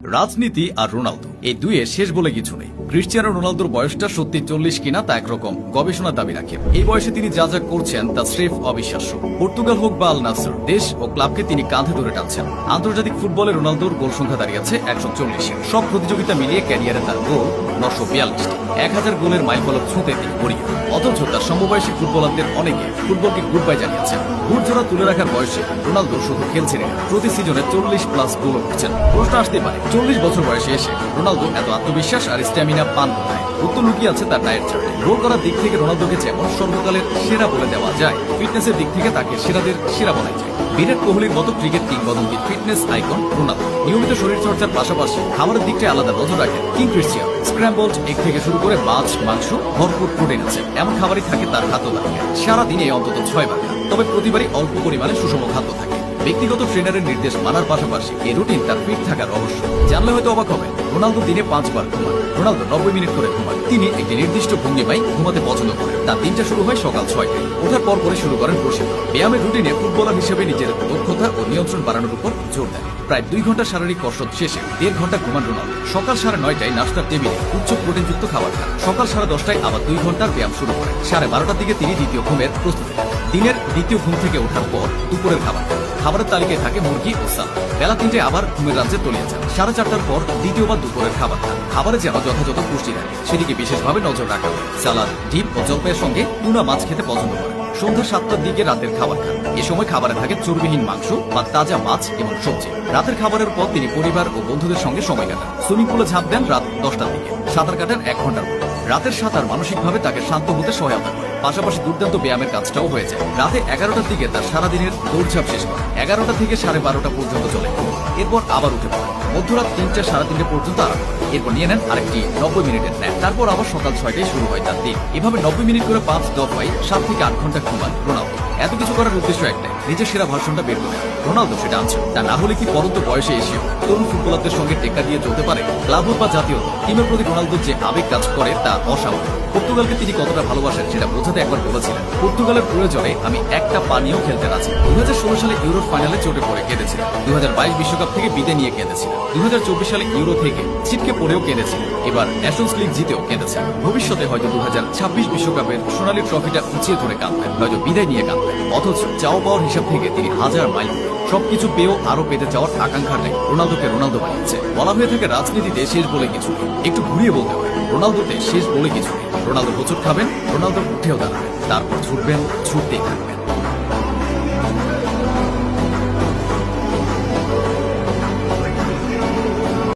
রাজনীতি আর রোনালদো এই দুইয়ের শেষ বলে কিছু নেই। ক্রিশ্চিয়ানো রোনালদোর বয়সটা সত্যি 40 কিনা তা একরকম গবেষণা দাবি রাখে। এই বয়সে তিনি যা যা করছেন তা স্রেফ অবিশ্বাস্য। পর্তুগাল হোক বা আল নাসর, দেশ ও ক্লাবকে তিনি কাঁধে ধরে টানছেন। আন্তর্জাতিক ফুটবলে রোনালদোর গোল সংখ্যা দাঁড়িয়েছে 140। সব প্রতিযোগিতা মিলিয়ে ক্যারিয়ারে তার গোল 942। 1000 গোলের মাইলফলক ছুঁতে তিনি গড়িয়ে। অথচ তার সমবয়সী ফুটবলারদের অনেকে ফুটবলকে গুড বাই জানিয়েছেন। বুটজোড়া তুলে রাখার বয়সে রোনালদো শুধু খেলছেন না, প্রতি সিজনে 40+ গোলও করছেন। প্রশ্ন আসতে পারে, 40 বছর বয়সে এসে রোনালদো এত আত্মবিশ্বাস আর স্ট্যামিনা পান কোথায়? উত্তর লুকিয়ে আছে তার ডায়েট চার্টে। গোল করার দিক থেকে রোনালদোকে যেমন সর্বকালের সেরা বলে দেওয়া যায়, ফিটনেসের দিক থেকে তাকে সেরাদের সেরা বলা যায়। বিরাট কোহলির মতো ক্রিকেট কিংবদন্তি ফিটনেস আইকন রোনালদো নিয়মিত শরীরচর্চার পাশাপাশি খাবারের দিকটা আলাদা নজর রাখেন কিং ক্রিশ্চিয়ানো। স্ক্র্যাম্বলড এগ থেকে শুরু করে মাছ, মাংস, ভরপুর প্রোটিন আছে এমন খাবারই থাকে তার খাদ্য তালিকায়। সারাদিনে অন্তত 6 বার, তবে প্রতিবারই অল্প পরিমাণে সুষম খাদ্য থাকে। ব্যক্তিগত ট্রেনারের নির্দেশ মানার পাশাপাশি এই রুটিন তার ফিট থাকার রহস্য। জানলে হয়তো অবাক হবেন, রোনালদো দিনে 5 বার ঘুমান। রোনালদো 90 মিনিট করে ঘুমান। তিনি একটি নির্দিষ্ট ভঙ্গিমায় ঘুমাতে পছন্দ করেন। তার দিনটা শুরু হয় সকাল 6টায়। ওঠার পর করে শুরু করেন প্রশিক্ষণ। ব্যায়ামের রুটিনে ফুটবলার হিসেবে নিজের দক্ষতা ও নিয়ন্ত্রণ বাড়ানোর উপর জোর দেন। প্রায় 2 ঘন্টা শারীরিক কসরত শেষে 1.5 ঘন্টা ঘুমান রোনালদো। সকাল 9:30টায় নাস্তার টেবিলে উচ্চ প্রোটিনযুক্ত খাবার খান। সকাল 10:30টায় আবার 2 ঘন্টার ব্যায়াম শুরু করেন। 12:30টার দিকে তিনি দ্বিতীয় ঘুমের প্রস্তুতি নেন। দিনের দ্বিতীয় ঘুম থেকে ওঠার পর দুপুরের খাবার খান। খাবারের তালিকায় থাকে মুরগি ও সালাদ। বেলা 3টায় আবার ঘুমের রাজ্যে তলিয়ে যান। 4:30টার পর দ্বিতীয়বার দুপুরের খাবার খান। খাবারে যেন যথাযথ পুষ্টি থাকে সেদিকে বিশেষভাবে নজর রাখা হয়। সালাদ, ডিম ও জলপাইয়ের সঙ্গে টুনা মাছ খেতে পছন্দ করেন। সন্ধ্যা 7টার দিকে রাতের খাবার খান। এ সময় খাবারে থাকে চর্বিহীন মাংস বা তাজা মাছ এবং সবজি। রাতের খাবারের পর তিনি পরিবার ও বন্ধুদের সঙ্গে সময় কাটান। সুইমিং পুলে ঝাঁপ দেন রাত 10টার দিকে। সাঁতার কাটেন 1 ঘন্টার পর। রাতের সাঁতার মানসিকভাবে তাকে শান্ত হতে সহায়তা করে। পাশাপাশি দুর্দান্ত ব্যায়ামের কাজটাও হয়ে যায়। রাতে 11টার দিকে তার সারাদিনের দৌড়ঝাঁপ শেষ করে 11টা থেকে 12:30 পর্যন্ত চলে। এরপর আবার উঠে পড়েন। মধ্যরাত 3টা 3:30 পর্যন্ত আরাম। এরপর নিয়ে নেন আরেকটি 90 মিনিটের ন্যাপ। তারপর আবার সকাল 6টায় শুরু হয় তার দিন। এভাবে 90 মিনিট করে 5 দফায় 7 থেকে 8 ঘন্টা ঘুমান রোনালদো। এত কিছু করার উদ্দেশ্য একটাই, নিজের সেরা ভার্সনটা বের করে। রোনালদো সেটা আনছেন। তা না হলে কি পরন্ত বয়সে এসেও তরুণ ফুটবলারদের সঙ্গে টেক্কা দিয়ে চলতে পারে? ক্লাব হোক বা জাতীয় টিমের প্রতি রোনালদোর যে আবেগ কাজ করে তা অস্বাভাবিক। পর্তুগালকে তিনি কতটা ভালোবাসেন সেটা বোঝাতে একবার বলেছিলেন, পর্তুগালের প্রয়োজনে আমি একটা পানিও খেলতে রাজি। 2016 সালে ইউরোর ফাইনালে চোটে পড়ে কেঁদেছিলেন। 2022 বিশ্বকাপ থেকে বিদায় নিয়ে কেঁদেছিলেন। 2024 সালে ইউরো থেকে ছিটকে পড়েও কেঁদেছিলেন। এবার ন্যাশনস লিগ জিতেও কেঁদেছেন। ভবিষ্যতে হয়তো 2026 বিশ্বকাপের সোনালী ট্রফিটা উঁচিয়ে ধরে কাঁদবেন, হয়তো বিদায় নিয়ে কাঁদবেন। অথচ চাও পাওয়ার হিসাব থেকে তিনি 1000 মাইল। সবকিছু পেয়েও আরো পেতে চাওয়ার আকাঙ্ক্ষাটাই রোনালদোকে রোনালদো বানিয়েছে। বলা হয়ে থাকে রাজনীতিতে শেষ বলে কিছু নেই, একটু ঘুরিয়ে বলতে হয় রোনালদোতে শেষ বলে কিছু নেই। রোনালদো হোঁচট খাবেন, রোনালদো উঠেও দাঁড়াবেন, তারপর ছুটবেন, ছুটতেই থাকবেন।